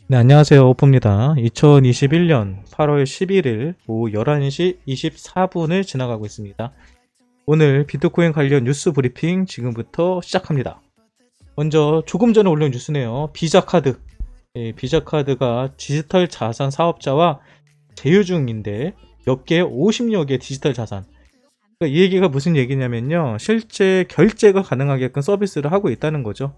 네, 안녕하세요. 오프입니다. 2021년 8월 11일 오후 11시 24분을 지나가고 있습니다. 오늘 비트코인 관련 뉴스 브리핑 지금부터 시작합니다. 먼저 조금 전에 올린 뉴스네요. 비자카드. 비자카드가 디지털 자산 사업자와 제휴 중인데 몇 개, 50여 개 디지털 자산. 그러니까 이 얘기가 무슨 얘기냐면요. 실제 결제가 가능하게끔 서비스를 하고 있다는 거죠.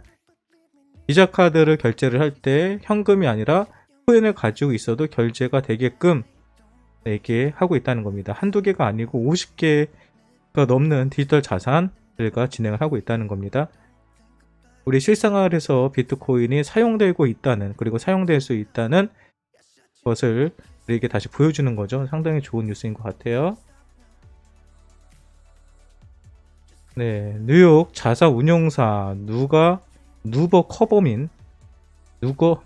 비자카드를 결제를 할 때 현금이 아니라 코인을 가지고 있어도 결제가 되게끔 이렇게 하고 있다는 겁니다. 한두 개가 아니고 50개가 넘는 디지털 자산들과 진행을 하고 있다는 겁니다. 우리 실생활에서 비트코인이 사용되고 있다는, 그리고 사용될 수 있다는 것을 우리에게 다시 보여주는 거죠. 상당히 좋은 뉴스인 것 같아요. 네, 뉴욕 자사 운용사 누버 커버먼 누버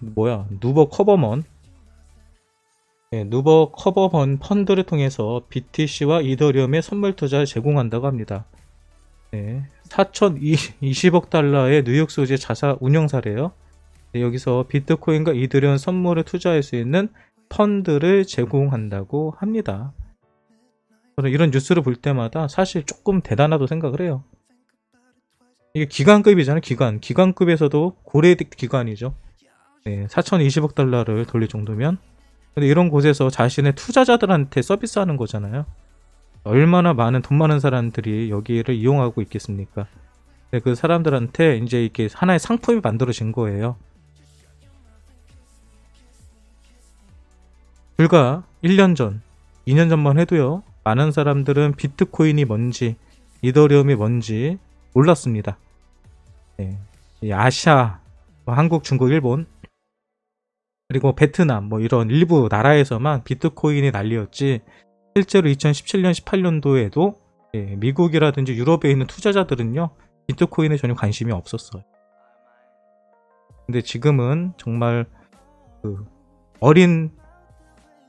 커버먼 펀드를 통해서 BTC와 이더리움의 선물 투자를 제공한다고 합니다. 네, 4,020억 달러의 뉴욕 소재 자사 운용사래요. 네, 여기서 비트코인과 이더리움 선물을 투자할 수 있는 펀드를 제공한다고 합니다. 저는 이런 뉴스를 볼 때마다 사실 조금 대단하다고 생각을 해요. 이게 기관급이잖아요. 기관급에서도 고래 기관이죠. 네, 4,020억 달러를 돌릴 정도면. 근데 이런 곳에서 자신의 투자자들한테 서비스하는 거잖아요. 얼마나 많은 돈 많은 사람들이 여기를 이용하고 있겠습니까? 네, 그 사람들한테 이제 이렇게 하나의 상품이 만들어진 거예요. 불과 1년 전, 2년 전만 해도요. 많은 사람들은 비트코인이 뭔지, 이더리움이 뭔지 몰랐습니다. 네, 아시아, 한국, 중국, 일본, 그리고 베트남 이런 일부 나라에서만 비트코인이 난리였지, 실제로 2017년 18년도에도 미국이라든지 유럽에 있는 투자자들은요 비트코인에 전혀 관심이 없었어요. 근데 지금은 정말 그 어린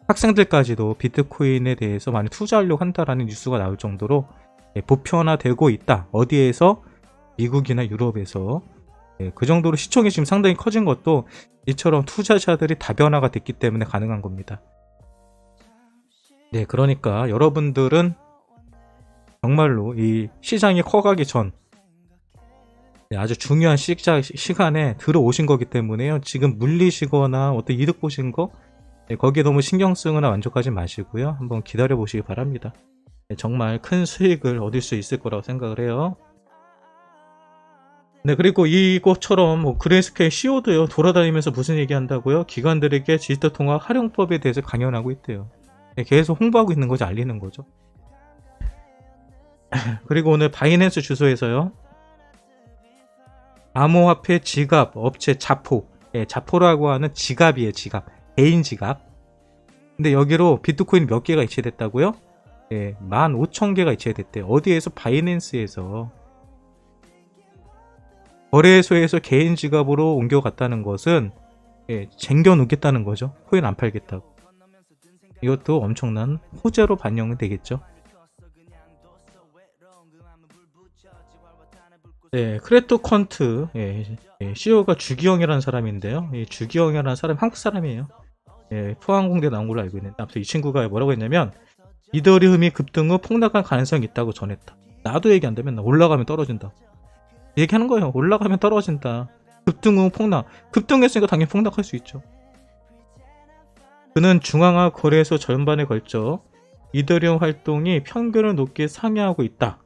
학생들까지도 비트코인에 대해서 많이 투자하려고 한다라는 뉴스가 나올 정도로 보편화되고 있다. 어디에서? 미국이나 유럽에서. 그 정도로 시총이 지금 상당히 커진 것도 이처럼 투자자들이 다변화가 됐기 때문에 가능한 겁니다. 네, 그러니까 여러분들은 정말로 이 시장이 커가기 전 아주 중요한 시간에 들어오신 거기 때문에요. 지금 물리시거나 어떤 이득 보신 거 거기에 너무 신경 쓰거나 만족하지 마시고요. 한번 기다려 보시기 바랍니다. 정말 큰 수익을 얻을 수 있을 거라고 생각을 해요. 네, 그리고 이것처럼 그레이스케일 CEO도요 돌아다니면서 무슨 얘기 한다고요? 기관들에게 디지털 통화 활용법에 대해서 강연하고 있대요. 계속 홍보하고 있는 거죠. 알리는 거죠. 그리고 오늘 바이낸스 주소에서요 암호화폐 지갑 업체 자포, 자포라고 하는 지갑이에요. 지갑, 개인 지갑. 근데 여기로 비트코인 몇 개가 이체됐다고요? 15,000개가 이체됐대요. 어디에서? 바이낸스에서. 거래소에서 개인 지갑으로 옮겨갔다는 것은 쟁겨 놓겠다는 거죠. 코인 안 팔겠다고. 이것도 엄청난 호재로 반영이 되겠죠. 네, 크레토 퀀트 CEO가 주기영이라는 사람인데요. 이 주기영이라는 사람 한국 사람이에요. 포항공대 나온 걸로 알고 있는데, 아무튼 이 친구가 뭐라고 했냐면 이더리움이 급등 후 폭락할 가능성이 있다고 전했다. 나도 얘기 안 되면 올라가면 떨어진다. 얘기하는 거예요. 올라가면 떨어진다. 급등 후 폭락. 급등했으니까 당연히 폭락할 수 있죠. 그는 중앙화 거래소 전반에 걸쳐 이더리움 활동이 평균을 높게 상회하고 있다.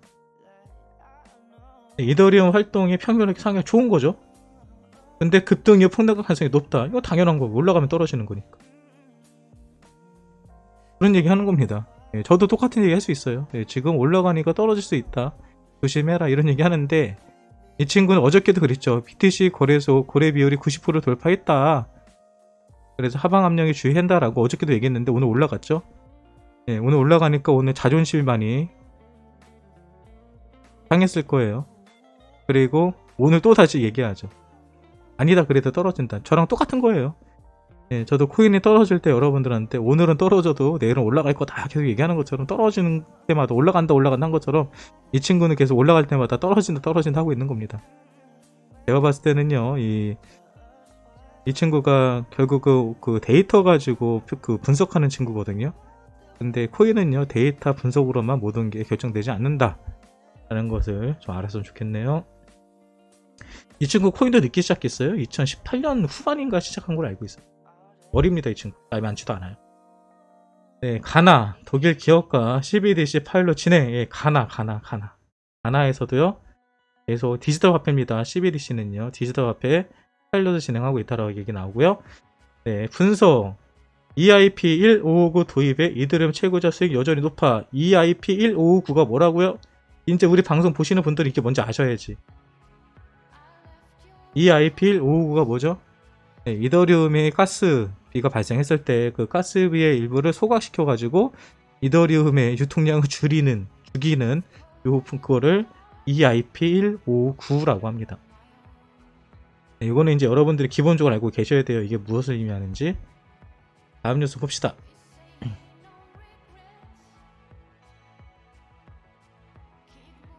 이더리움 활동이 평균을 상회 좋은 거죠. 근데 급등 이후 폭락할 가능성이 높다. 이거 당연한 거고 올라가면 떨어지는 거니까. 그런 얘기 하는 겁니다. 저도 똑같은 얘기 할 수 있어요. 지금 올라가니까 떨어질 수 있다. 조심해라 이런 얘기 하는데 이 친구는 어저께도 그랬죠. BTC 거래소 거래 비율이 90%를 돌파했다. 그래서 하방 압력에 주의한다라고 어저께도 얘기했는데 오늘 올라갔죠. 오늘 올라가니까 오늘 자존심이 많이 상했을 거예요. 그리고 오늘 또 다시 얘기하죠. 아니다 그래도 떨어진다. 저랑 똑같은 거예요. 저도 코인이 떨어질 때 여러분들한테 오늘은 떨어져도 내일은 올라갈 거다 계속 얘기하는 것처럼, 떨어지는 때마다 올라간다 한 것처럼 이 친구는 계속 올라갈 때마다 떨어진다 하고 있는 겁니다. 제가 봤을 때는요 이 이 친구가 결국 그 데이터 가지고 그 분석하는 친구거든요. 근데 코인은요, 데이터 분석으로만 모든 게 결정되지 않는다 라는 것을 좀 알았으면 좋겠네요. 이 친구 코인도 늦게 시작했어요. 2018년 후반인가 시작한 걸로 알고 있어요. 어립니다, 이 친구. 나이 많지도 않아요. 네, 가나 독일 기업가 CBDC 파일럿 진행. 예, 가나에서도요 계속 디지털 화폐입니다. CBDC는요 디지털 화폐 파일럿을 진행하고 있다라고 얘기 나오고요. 네, 분석 EIP1559 도입에 이더리움 채굴자 수익 여전히 높아. EIP1559가 뭐라고요? 이제 우리 방송 보시는 분들이 이게 뭔지 아셔야지. EIP1559가 뭐죠? 네, 이더리움의 가스비가 발생했을 때 그 가스비의 일부를 소각시켜 가지고 이더리움의 유통량을 죽이는 그거를 EIP159라고 합니다. 네, 이거는 이제 여러분들이 기본적으로 알고 계셔야 돼요. 이게 무엇을 의미하는지. 다음 뉴스 봅시다.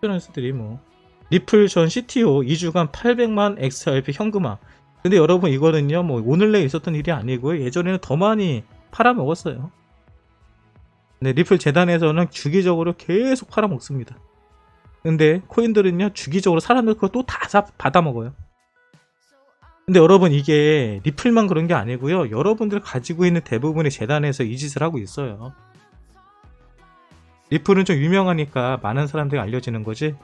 뉴스들이 뭐 리플 전 CTO 2주간 800만 XRP 현금화. 근데 여러분 이거는요 뭐 오늘 내에 있었던 일이 아니고요. 예전에는 더 많이 팔아먹었어요. 근데 리플 재단에서는 주기적으로 계속 팔아먹습니다. 근데 코인들은요 주기적으로 사람들 그거 또 다 받아먹어요. 근데 여러분 이게 리플만 그런 게 아니고요. 여러분들 가지고 있는 대부분의 재단에서 이 짓을 하고 있어요. 리플은 좀 유명하니까 많은 사람들이 알려지는 거지,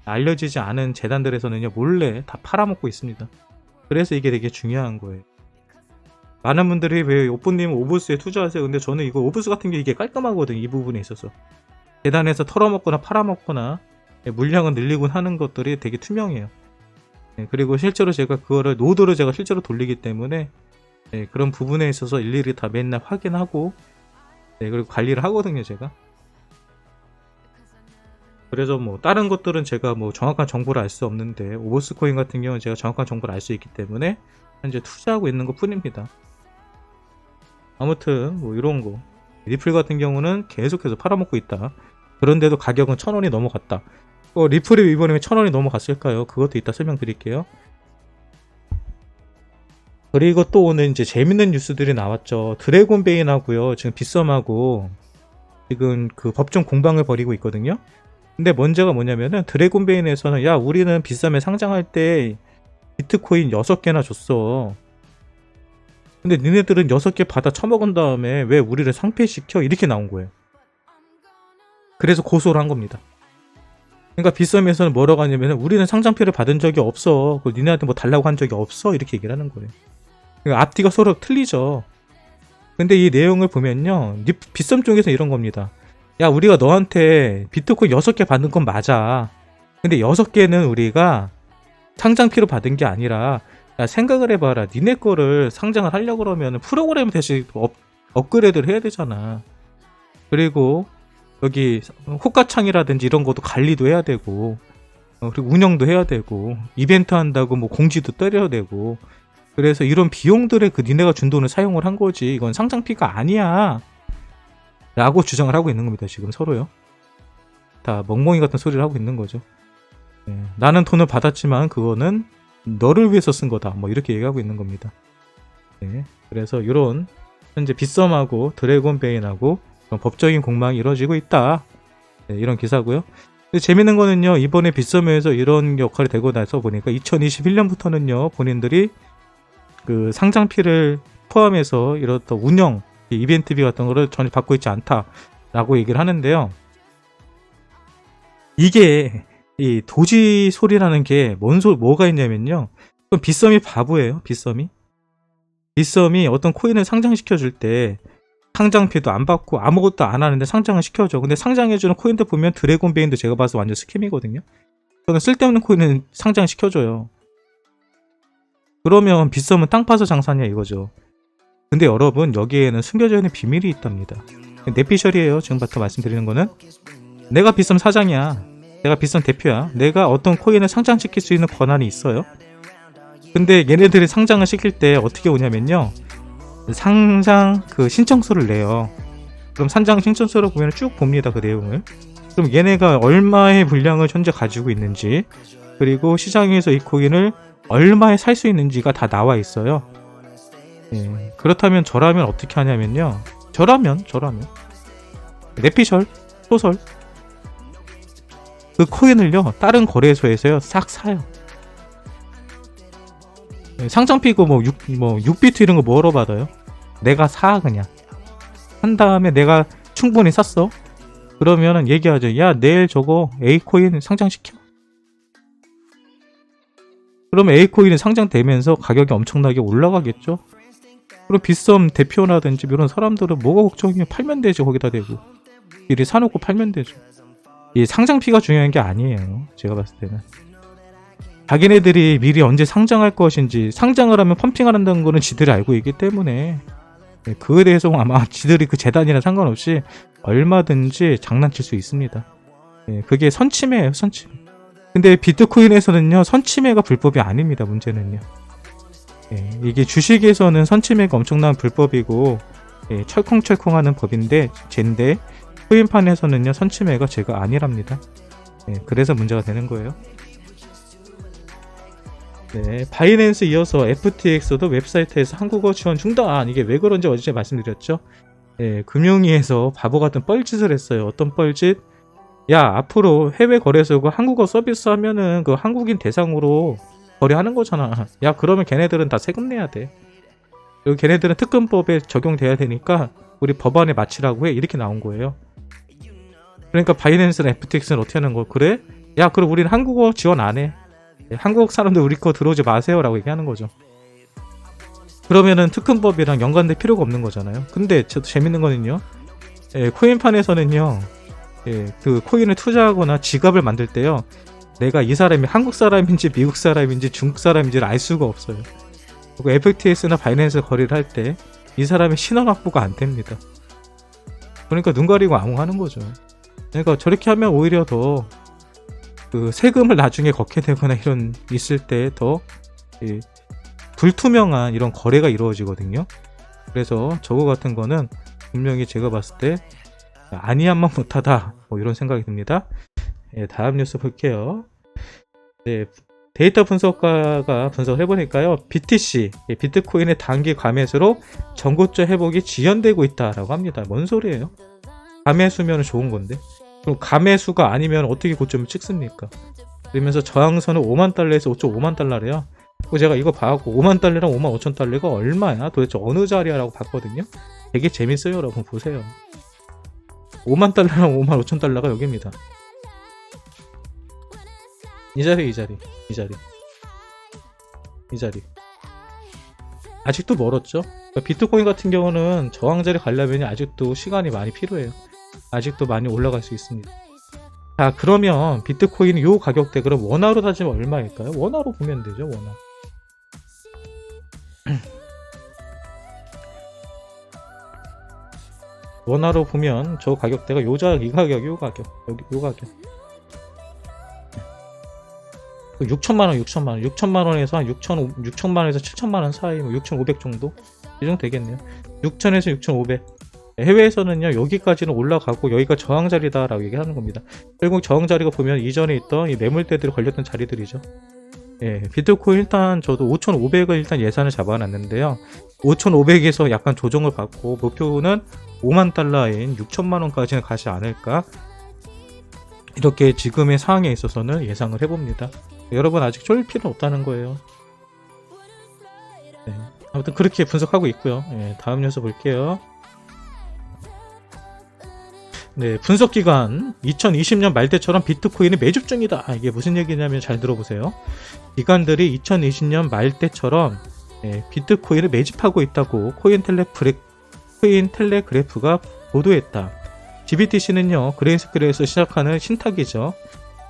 알려지지 않은 재단들에서는요 몰래 다 팔아먹고 있습니다. 그래서 이게 되게 중요한 거예요. 많은 분들이 왜 오프님 오브스에 투자하세요? 근데 저는 이거 오브스 같은 게 이게 깔끔하거든요. 이 부분에 있어서 재단에서 털어먹거나 팔아먹거나 물량을 늘리곤 하는 것들이 되게 투명해요. 그리고 실제로 제가 그거를 노드로 제가 실제로 돌리기 때문에 그런 부분에 있어서 일일이 다 맨날 확인하고 그리고 관리를 하거든요 제가. 그래서 뭐 다른 것들은 제가 뭐 정확한 정보를 알 수 없는데 오버스 코인 같은 경우는 제가 정확한 정보를 알 수 있기 때문에 현재 투자하고 있는 것 뿐입니다. 아무튼 뭐 이런 거 리플 같은 경우는 계속해서 팔아먹고 있다. 그런데도 가격은 1000원이 넘어갔다. 리플이 이번에 1000원이 넘어갔을까요? 그것도 이따 설명드릴게요. 그리고 또 오늘 이제 재밌는 뉴스들이 나왔죠. 드래곤베인하고요 지금 빗썸하고 지금 그 법정 공방을 벌이고 있거든요. 근데 문제가 뭐냐면은 드래곤베인에서는 야 우리는 빗썸에 상장할 때 비트코인 6개나 줬어. 근데 니네들은 6개 받아 처먹은 다음에 왜 우리를 상폐시켜? 이렇게 나온 거예요. 그래서 고소를 한 겁니다. 그러니까 빗썸에서는 뭐라고 하냐면 우리는 상장표를 받은 적이 없어. 니네한테 뭐 달라고 한 적이 없어. 이렇게 얘기를 하는 거예요. 그러니까 앞뒤가 서로 틀리죠. 근데 이 내용을 보면요. 빗썸 쪽에서 이런 겁니다. 야 우리가 너한테 비트코인 6개 받는 건 맞아. 근데 6개는 우리가 상장피로 받은 게 아니라 야 생각을 해봐라. 니네 거를 상장을 하려고 그러면 프로그램을 다시 업그레이드를 해야 되잖아. 그리고 여기 호가창이라든지 이런 것도 관리도 해야 되고 그리고 운영도 해야 되고 이벤트 한다고 뭐 공지도 때려야 되고 그래서 이런 비용들에 그 니네가 준 돈을 사용을 한 거지 이건 상장피가 아니야 라고 주장을 하고 있는 겁니다. 지금 서로요. 다 멍멍이 같은 소리를 하고 있는 거죠. 나는 돈을 받았지만 그거는 너를 위해서 쓴 거다 뭐 이렇게 얘기하고 있는 겁니다. 그래서 이런 현재 빗썸하고 드래곤베인하고 법적인 공방이 이루어지고 있다. 이런 기사고요. 근데 재밌는 거는요. 이번에 빗썸에서 이런 역할이 되고 나서 보니까 2021년부터는요. 본인들이 그 상장피를 포함해서 이런 운영, 이벤트비 같은 거를 전혀 받고 있지 않다라고 얘기를 하는데요. 이게 이 도지 소리라는 게 뭐가 있냐면요. 그럼 빗썸이 바보예요. 빗썸이 어떤 코인을 상장시켜줄 때 상장피도 안 받고 아무것도 안 하는데 상장을 시켜줘. 근데 상장해주는 코인들 보면 드래곤베인도 제가 봐서 완전 스캠이거든요. 저는 쓸데없는 코인은 상장시켜줘요. 그러면 빗썸은 땅 파서 장사냐 이거죠. 근데 여러분 여기에는 숨겨져 있는 비밀이 있답니다. 내피셜이에요. 지금부터 말씀드리는 거는 내가 빗썸 사장이야. 내가 빗썸 대표야. 내가 어떤 코인을 상장시킬 수 있는 권한이 있어요. 근데 얘네들이 상장을 시킬 때 어떻게 오냐면요. 상장 그 신청서를 내요. 그럼 상장 신청서를 보면 쭉 봅니다. 그 내용을. 그럼 얘네가 얼마의 물량을 현재 가지고 있는지 그리고 시장에서 이 코인을 얼마에 살 수 있는지가 다 나와 있어요. 예, 그렇다면 저라면 어떻게 하냐면요. 저라면 내피셜 소설 그 코인을요 다른 거래소에서요 싹 사요. 예, 상장피고 뭐 6비트 이런 거 뭐로 받아요? 내가 사 그냥 한 다음에 내가 충분히 샀어. 그러면은 얘기하죠. 야 내일 저거 A코인 상장시켜. 그러면 A코인이 상장되면서 가격이 엄청나게 올라가겠죠. 그리고 빗썸 대표라든지 이런 사람들은 뭐가 걱정이에요. 팔면 되죠. 거기다 대고 미리 사놓고 팔면 되죠. 이 상장피가 중요한 게 아니에요. 제가 봤을 때는 자기네들이 미리 언제 상장할 것인지, 상장을 하면 펌핑을 한다는 거는 지들이 알고 있기 때문에 그에 대해서 아마 지들이 그 재단이랑 상관없이 얼마든지 장난칠 수 있습니다. 그게 선침해예요. 선침해. 근데 비트코인에서는요 선침해가 불법이 아닙니다. 문제는요 이게 주식에서는 선침해가 엄청난 불법이고 철컹철컹하는 법인데 젠데 코인판에서는요 선침해가 죄가 아니랍니다. 그래서 문제가 되는 거예요. 네, 바이낸스 이어서 FTX도 웹사이트에서 한국어 지원 중단. 이게 왜 그런지 어제 말씀드렸죠. 금융위에서 바보 같은 뻘짓을 했어요. 어떤 뻘짓? 야 앞으로 해외 거래소가 한국어 서비스 하면은 그 한국인 대상으로 거래하는 거잖아. 야 그러면 걔네들은 다 세금 내야 돼. 그리고 걔네들은 특검법에 적용돼야 되니까 우리 법안에 맞추라고 해. 이렇게 나온 거예요. 그러니까 바이낸스나 FTX는 어떻게 하는 거? 그래? 야 그럼 우리는 한국어 지원 안 해. 한국 사람들 우리 거 들어오지 마세요 라고 얘기하는 거죠. 그러면은 특검법이랑 연관될 필요가 없는 거잖아요. 근데 저도 재밌는 거는요 코인판에서는요 그 코인을 투자하거나 지갑을 만들 때요 내가 이 사람이 한국 사람인지 미국 사람인지 중국 사람인지를 알 수가 없어요. 그리고 FTX나 바이낸스 거래를 할 때 이 사람의 신원 확보가 안 됩니다. 그러니까 눈 가리고 암호하는 거죠. 그러니까 저렇게 하면 오히려 더 그 세금을 나중에 걷게 되거나 이런 있을 때 더 불투명한 이런 거래가 이루어지거든요. 그래서 저거 같은 거는 분명히 제가 봤을 때 아니야만 못하다 뭐 이런 생각이 듭니다. 다음 뉴스 볼게요. 데이터 분석가가 분석을 해보니까요 BTC 비트코인의 단기 과매수로 전고점 회복이 지연되고 있다라고 합니다. 뭔 소리예요? 과매수면 좋은 건데 그럼 가매수가 아니면 어떻게 고점을 찍습니까? 그러면서 저항선은 5만 달러에서 5.5만 달러래요. 제가 이거 봐갖고 5만 달러랑 5만 5천 달러가 얼마야? 도대체 어느 자리야? 라고 봤거든요. 되게 재밌어요. 여러분 보세요. 5만 달러랑 5만 5천 달러가 여기입니다. 이 자리 아직도 멀었죠. 그러니까 비트코인 같은 경우는 저항자리 가려면 아직도 시간이 많이 필요해요. 아직도 많이 올라갈 수 있습니다. 자 그러면 비트코인은 요 가격대 그럼 원화로 따지면 얼마일까요? 원화로 보면 되죠. 원화 원화로 보면 저 가격대가 이 가격 요 가격 6천만원에서 한 6천만원에서 7천만원 사이 6,500 정도? 이 정도 되겠네요. 6천에서 6,500. 해외에서는요 여기까지는 올라가고 여기가 저항자리다 라고 얘기하는 겁니다. 결국 저항자리가 보면 이전에 있던 이 매물대들이 걸렸던 자리들이죠. 비트코인 일단 저도 5,500을 일단 예산을 잡아놨는데요 5,500에서 약간 조정을 받고 목표는 5만 달러인 6천만원까지는 가지 않을까 이렇게 지금의 상황에 있어서는 예상을 해봅니다. 여러분 아직 쫄 필요는 없다는 거예요. 아무튼 그렇게 분석하고 있고요. 다음 뉴스 볼게요. 분석기관 2020년 말때처럼 비트코인이 매집 중이다. 이게 무슨 얘기냐면 잘 들어보세요. 기관들이 2020년 말때처럼 비트코인을 매집하고 있다고 코인텔레그래프가 보도했다. GBTC는요 그레이스케일에서 시작하는 신탁이죠.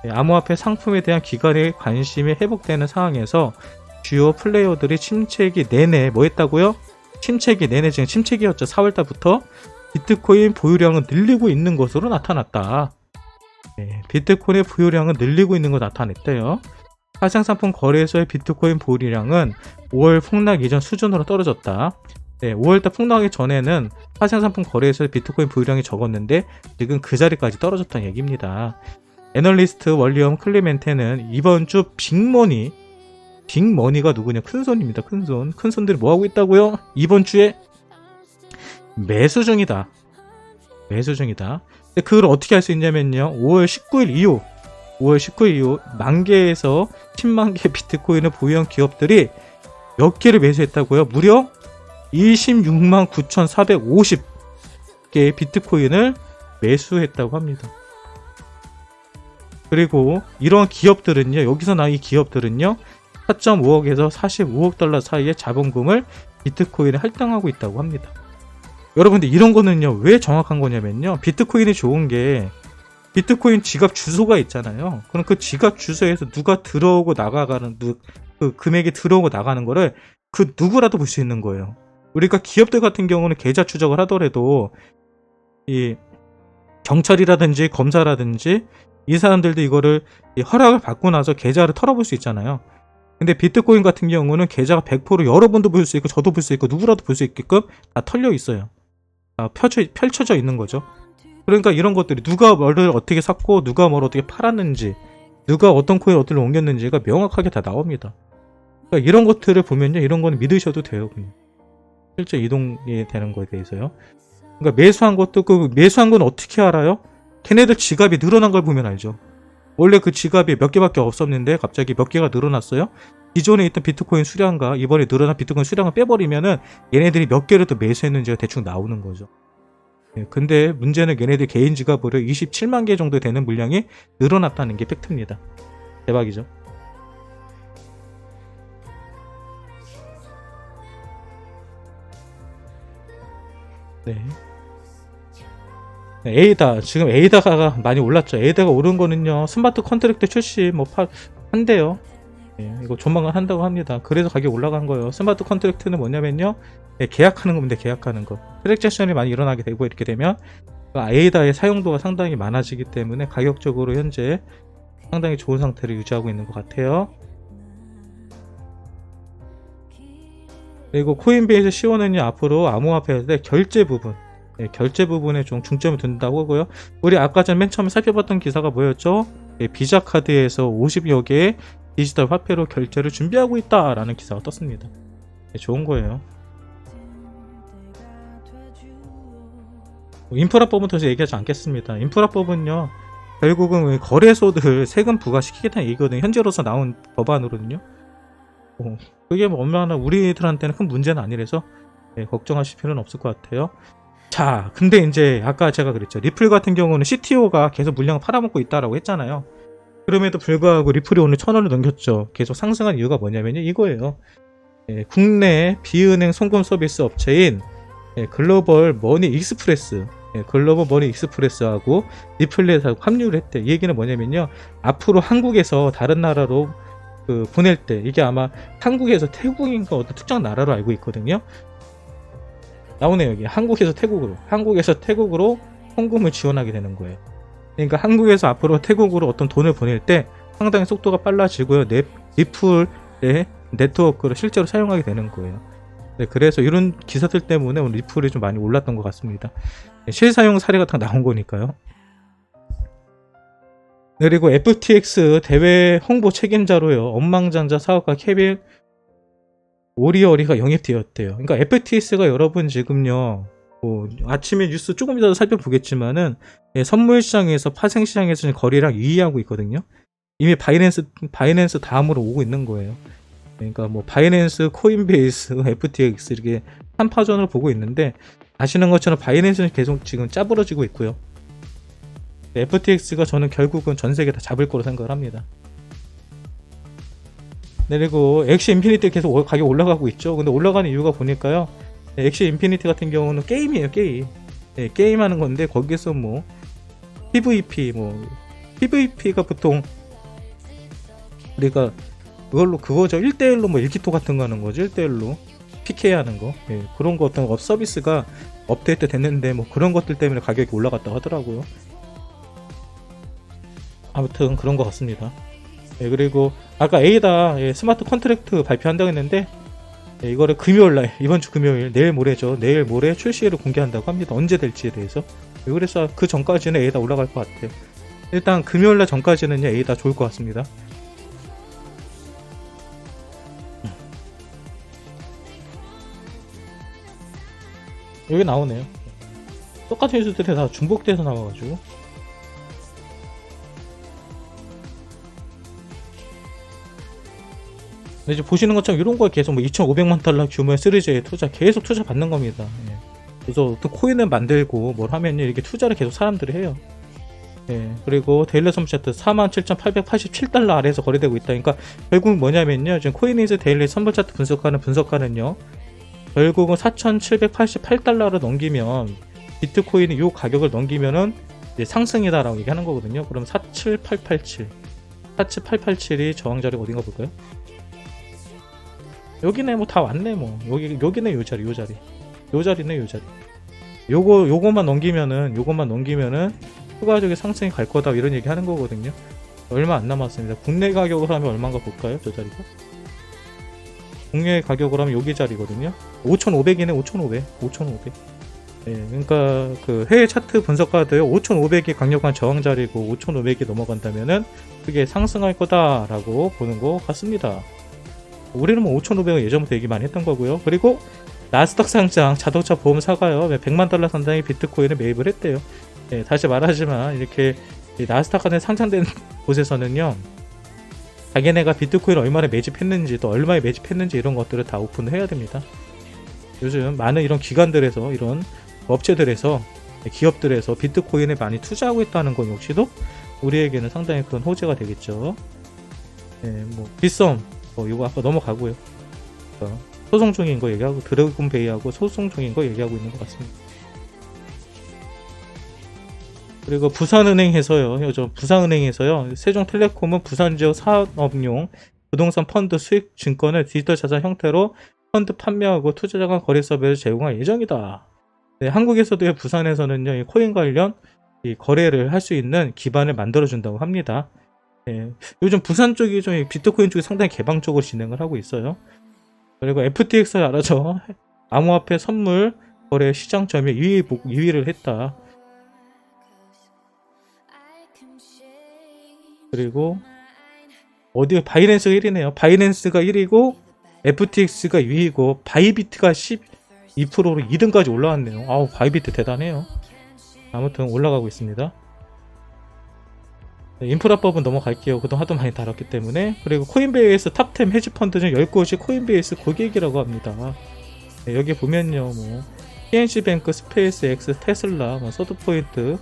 암호화폐 상품에 대한 기관의 관심이 회복되는 상황에서 주요 플레이어들이 침체기 내내 뭐 했다고요? 침체기 내내 지금 침체기였죠. 4월달부터 비트코인 보유량은 늘리고 있는 것으로 나타났다. 비트코인의 보유량은 늘리고 있는 거 나타냈대요. 화상상품 거래소의 비트코인 보유량은 5월 폭락 이전 수준으로 떨어졌다. 5월달 폭락하기 전에는 화상상품 거래소의 비트코인 보유량이 적었는데 지금 그 자리까지 떨어졌다는 얘기입니다. 애널리스트 월리엄 클리멘테는 이번 주 빅머니 빅머니가 누구냐? 큰손입니다. 큰손. 큰손들이 뭐하고 있다고요? 이번 주에 매수 중이다. 매수 중이다. 근데 그걸 어떻게 할 수 있냐면요. 5월 19일 이후 만개에서 10만 개 비트코인을 보유한 기업들이 몇 개를 매수했다고요? 무려 26만 9,450개의 비트코인을 매수했다고 합니다. 그리고 이러한 기업들은요, 여기서 나온 이 기업들은요, 4.5억에서 45억 달러 사이의 자본금을 비트코인에 할당하고 있다고 합니다. 여러분들 이런 거는요, 왜 정확한 거냐면요, 비트코인이 좋은 게 비트코인 지갑 주소가 있잖아요. 그럼 그 지갑 주소에서 누가 들어오고 나가는 그 금액이 들어오고 나가는 거를 그 누구라도 볼 수 있는 거예요. 우리가 기업들 같은 경우는 계좌 추적을 하더라도 이 경찰이라든지 검사라든지 이 사람들도 이거를 허락을 받고 나서 계좌를 털어볼 수 있잖아요. 근데 비트코인 같은 경우는 계좌가 100% 여러분도 볼 수 있고 저도 볼 수 있고 누구라도 볼 수 있게끔 다 털려 있어요. 펼쳐져 있는 거죠. 그러니까 이런 것들이 누가 뭐를 어떻게 샀고 누가 뭘 어떻게 팔았는지 누가 어떤 코인을 어디로 옮겼는지가 명확하게 다 나옵니다. 그러니까 이런 것들을 보면요, 이런 거는 믿으셔도 돼요. 그냥. 실제 이동이 되는 거에 대해서요. 그러니까 매수한 것도 그 매수한 건 어떻게 알아요? 걔네들 지갑이 늘어난 걸 보면 알죠. 원래 그 지갑이 몇 개밖에 없었는데 갑자기 몇 개가 늘어났어요. 기존에 있던 비트코인 수량과 이번에 늘어난 비트코인 수량을 빼버리면은 얘네들이 몇 개를 더 매수했는지가 대충 나오는 거죠. 근데 문제는 얘네들 개인 지갑으로 27만 개 정도 되는 물량이 늘어났다는 게 팩트입니다. 대박이죠. 네. 에이다, 지금 에이다가 많이 올랐죠. 에이다가 오른 거는요, 스마트 컨트랙트 출시 한대요. 이거 조만간 한다고 합니다. 그래서 가격이 올라간 거예요. 스마트 컨트랙트는 뭐냐면요, 계약하는 겁니다. 계약하는 거. 트랜잭션이 많이 일어나게 되고 이렇게 되면 에이다의 사용도가 상당히 많아지기 때문에 가격적으로 현재 상당히 좋은 상태를 유지하고 있는 것 같아요. 그리고 코인베이스 C1은요, 앞으로 암호화폐의 결제 부분에 좀 중점을 둔다고 하고요. 우리 아까 전 맨 처음에 살펴봤던 기사가 뭐였죠? 비자 카드에서 50여 개의 디지털 화폐로 결제를 준비하고 있다라는 기사가 떴습니다. 좋은 거예요. 인프라법은 더 얘기하지 않겠습니다. 인프라법은요, 결국은 거래소들 세금 부과시키겠다는 얘기거든요. 현재로서 나온 법안으로는요. 그게 뭐 얼마나 우리들한테는 큰 문제는 아니라서 걱정하실 필요는 없을 것 같아요. 자, 근데 이제 아까 제가 그랬죠. 리플 같은 경우는 CTO가 계속 물량을 팔아먹고 있다라고 했잖아요. 그럼에도 불구하고 리플이 오늘 1,000원을 넘겼죠. 계속 상승한 이유가 뭐냐면요, 이거예요. 국내 비은행 송금 서비스 업체인 글로벌 머니 익스프레스하고 리플렛하고 합류를 했대. 이 얘기는 뭐냐면요, 앞으로 한국에서 다른 나라로 보낼 때, 이게 아마 한국에서 태국인가 어떤 특정 나라로 알고 있거든요. 나오네요, 여기. 한국에서 태국으로 송금을 지원하게 되는 거예요. 그러니까 한국에서 앞으로 태국으로 어떤 돈을 보낼 때 상당히 속도가 빨라지고요. 리플의 네트워크를 실제로 사용하게 되는 거예요. 네, 그래서 이런 기사들 때문에 오늘 리플이 좀 많이 올랐던 것 같습니다. 실사용 사례가 다 나온 거니까요. 네, 그리고 FTX 대회 홍보 책임자로요, 억만장자 사업가 케빈 오리어리가 영입되었대요. 그러니까 FTX가 여러분 지금요, 아침에 뉴스 조금 이따 살펴보겠지만은 선물 시장에서 파생 시장에서 거래량 2위하고 있거든요. 이미 바이낸스 다음으로 오고 있는 거예요. 그러니까 뭐 바이낸스, 코인베이스, FTX 이렇게 3파전으로 보고 있는데, 아시는 것처럼 바이낸스는 계속 지금 짜부러지고 있고요. FTX가 저는 결국은 전 세계 다 잡을 거로 생각을 합니다. 네, 그리고 엑시 인피니티 계속 가격 올라가고 있죠. 근데 올라가는 이유가 보니까요, 엑시 인피니티 같은 경우는 게임이에요, 게임. 게임 하는 건데, 거기서 뭐 PVP가 보통 우리가 그거죠. 1대1로 뭐 1기토 같은 거 하는 거죠. 1대1로 PK 하는 거. 그런 거 어떤 서비스가 업데이트 됐는데, 뭐 그런 것들 때문에 가격이 올라갔다고 하더라고요. 아무튼 그런 것 같습니다. 그리고 아까 에이다 스마트 컨트랙트 발표한다고 했는데, 이거를 금요일날, 이번 주 금요일, 내일 모레죠. 내일 모레 출시를 공개한다고 합니다. 언제 될지에 대해서. 그래서 그 전까지는 에이다 올라갈 것 같아요. 일단 금요일날 전까지는 에이다 좋을 것 같습니다. 여기 나오네요. 똑같은 뉴스들이 다 중복돼서 나와가지고. 근데 이제 보시는 것처럼 이런 거에 계속 뭐 2,500만 달러 규모의 시리즈에 계속 투자 받는 겁니다. 예. 그래서 또 코인을 만들고 뭘 하면요, 이렇게 투자를 계속 사람들이 해요. 예. 그리고 데일리 선물 차트 47,887달러 아래에서 거래되고 있다. 그러니까 결국 뭐냐면요, 지금 코인이즈 데일리 선물 차트 분석가는요, 결국은 4,788달러를 넘기면, 비트코인이 이 가격을 넘기면은 이제 상승이다라고 얘기하는 거거든요. 그럼 47887이 저항자리가 어딘가 볼까요? 여기네. 뭐 다 왔네. 뭐 여기네. 요 자리네. 요 자리. 요거만 넘기면은 추가적인 상승이 갈 거다, 이런 얘기 하는 거거든요. 얼마 안 남았습니다. 국내 가격으로 하면 얼마인가 볼까요? 저 자리가 국내 가격으로 하면 여기 자리거든요. 5,500이네. 5,500. 예, 그러니까 그 해외 차트 분석가도요, 5,500이 강력한 저항 자리고 5,500이 넘어간다면은 그게 상승할 거다라고 보는 것 같습니다. 우리는 뭐 5,500은 예전부터 얘기 많이 했던 거고요. 그리고 나스닥 상장 자동차 보험사가요, 100만 달러 상당의 비트코인을 매입을 했대요. 예, 다시 말하지만 이렇게 나스닥 안에 상장된 곳에서는요, 자기네가 비트코인을 얼마나 매집했는지, 또 얼마에 매집했는지 이런 것들을 다 오픈을 해야 됩니다. 요즘 많은 이런 기관들에서, 이런 업체들에서, 기업들에서 비트코인에 많이 투자하고 있다는 건 역시도 우리에게는 상당히 큰 호재가 되겠죠. 예, 뭐 빗썸 이거 아까 넘어가고요. 소송 중인 거 얘기하고, 드래곤베이하고 소송 중인 거 얘기하고 있는 것 같습니다. 그리고 부산은행에서요, 세종텔레콤은 부산지역 사업용 부동산 펀드 수익 증권을 디지털 자산 형태로 펀드 판매하고 투자자 간 거래 서비스를 제공할 예정이다. 네, 한국에서도 부산에서는요, 이 코인 관련 이 거래를 할 수 있는 기반을 만들어준다고 합니다. 네, 요즘 부산 쪽이 좀 비트코인 쪽이 상당히 개방적으로 진행을 하고 있어요. 그리고 FTX 알아죠? 암호화폐 선물 거래 시장 점유율 2위를 했다. 그리고 어디 바이낸스가 1위네요. 바이낸스가 1위고 FTX가 2위고 바이비트가 12%로 2등까지 올라왔네요. 아우, 바이비트 대단해요. 아무튼 올라가고 있습니다. 네, 인프라법은 넘어갈게요. 그동안 하도 많이 다뤘기 때문에. 그리고 코인베이스 탑10 헤지펀드 중 10곳이 코인베이스 고객이라고 합니다. 네, 여기 보면요, 뭐 PNC뱅크, 스페이스X, 테슬라, 서드포인트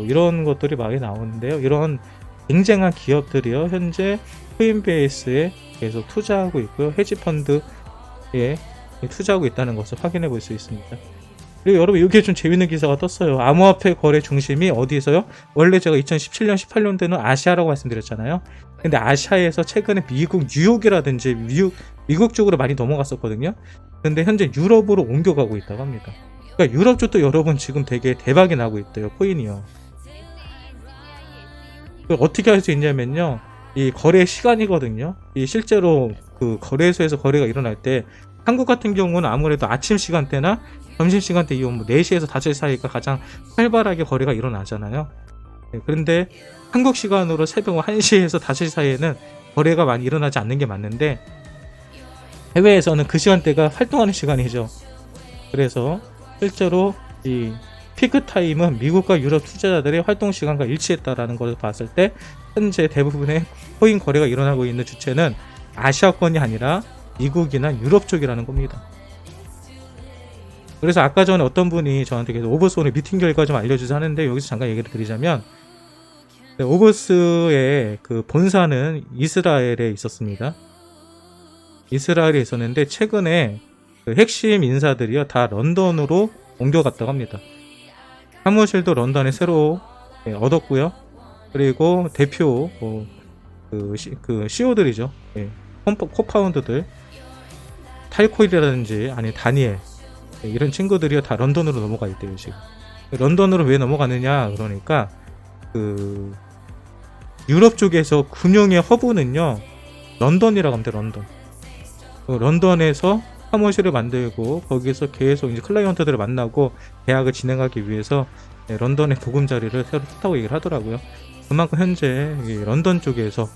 이런 것들이 많이 나오는데요. 이런 굉장한 기업들이요, 현재 코인베이스에 계속 투자하고 있고요, 헤지펀드에 투자하고 있다는 것을 확인해 볼 수 있습니다. 그리고 여러분, 여기에 좀 재밌는 기사가 떴어요. 암호화폐 거래 중심이 어디서요? 원래 제가 2017년 18년도에는 아시아라고 말씀드렸잖아요. 근데 아시아에서 최근에 미국 뉴욕이라든지 미국 쪽으로 많이 넘어갔었거든요. 근데 현재 유럽으로 옮겨가고 있다고 합니다. 그러니까 유럽 쪽도 여러분 지금 되게 대박이 나고 있대요, 코인이요. 어떻게 할 수 있냐면요, 이 거래 시간이거든요. 이 실제로 그 거래소에서 거래가 일어날 때, 한국 같은 경우는 아무래도 아침 시간대나 점심 시간대 이후 4시에서 5시 사이가 가장 활발하게 거래가 일어나잖아요. 네, 그런데 한국 시간으로 새벽 1시에서 5시 사이에는 거래가 많이 일어나지 않는 게 맞는데, 해외에서는 그 시간대가 활동하는 시간이죠. 그래서 실제로 이 피크 타임은 미국과 유럽 투자자들의 활동 시간과 일치했다라는 것을 봤을 때, 현재 대부분의 코인 거래가 일어나고 있는 주체는 아시아권이 아니라 미국이나 유럽 쪽이라는 겁니다. 그래서 아까 전에 어떤 분이 저한테 계속 오버스의 미팅 결과 좀 알려주자 하는데, 여기서 잠깐 얘기를 드리자면, 네, 오버스의 그 본사는 이스라엘에 있었습니다. 이스라엘에 있었는데 최근에 그 핵심 인사들이요, 다 런던으로 옮겨갔다고 합니다. 사무실도 런던에 새로 얻었고요. 그리고 대표 그 CEO들이죠. 코파운더들, 탈코일이라든지 아니 다니엘, 이런 친구들이 다 런던으로 넘어가 있대요. 지금 런던으로 왜 넘어가느냐, 그러니까 그 유럽 쪽에서 금융의 허브는요, 런던이라고 합니다. 런던에서 사무실을 만들고 거기서 계속 이제 클라이언트들을 만나고 계약을 진행하기 위해서 런던의 보금자리를 새로 탔다고 얘기를 하더라고요. 그만큼 현재 런던 쪽에서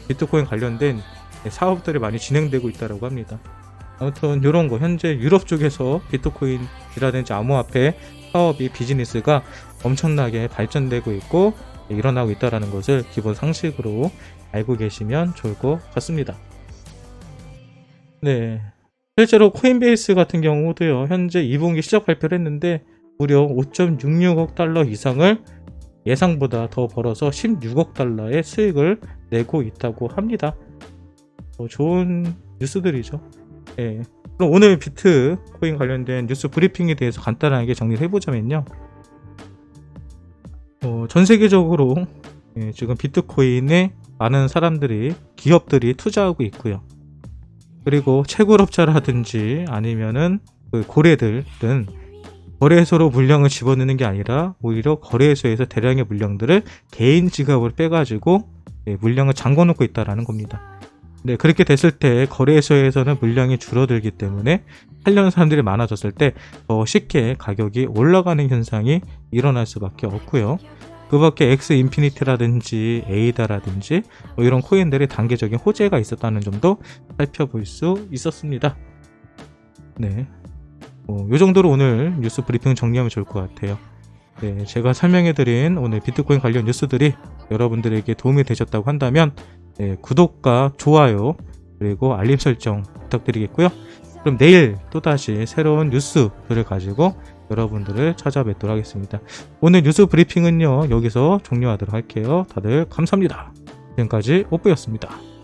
비트코인 관련된 사업들이 많이 진행되고 있다고 합니다. 아무튼 이런 거 현재 유럽 쪽에서 비트코인이라든지 암호화폐 사업이 비즈니스가 엄청나게 발전되고 있고 일어나고 있다는 것을 기본 상식으로 알고 계시면 좋을 것 같습니다. 네, 실제로 코인베이스 같은 경우도요, 현재 2분기 실적 발표를 했는데 무려 5.66억 달러 이상을 예상보다 더 벌어서 16억 달러의 수익을 내고 있다고 합니다. 좋은 뉴스들이죠. 네. 그럼 오늘 비트코인 관련된 뉴스 브리핑에 대해서 간단하게 정리를 해보자면요. 전 세계적으로 지금 비트코인에 많은 사람들이, 기업들이 투자하고 있고요. 그리고 채굴업자라든지 아니면은 그 고래들은 거래소로 물량을 집어넣는 게 아니라 오히려 거래소에서 대량의 물량들을 개인 지갑으로 빼가지고 물량을 잠궈놓고 있다라는 겁니다. 네, 그렇게 됐을 때 거래소에서는 물량이 줄어들기 때문에 하려는 사람들이 많아졌을 때 더 쉽게 가격이 올라가는 현상이 일어날 수밖에 없고요. 그 밖에 엑스 인피니티라든지 에이다라든지 이런 코인들이 단계적인 호재가 있었다는 점도 살펴볼 수 있었습니다. 네, 이 정도로 오늘 뉴스 브리핑 정리하면 좋을 것 같아요. 네, 제가 설명해드린 오늘 비트코인 관련 뉴스들이 여러분들에게 도움이 되셨다고 한다면 구독과 좋아요 그리고 알림 설정 부탁드리겠고요. 그럼 내일 또다시 새로운 뉴스들을 가지고 여러분들을 찾아뵙도록 하겠습니다. 오늘 뉴스 브리핑은요, 여기서 종료하도록 할게요. 다들 감사합니다. 지금까지 오뿌였습니다.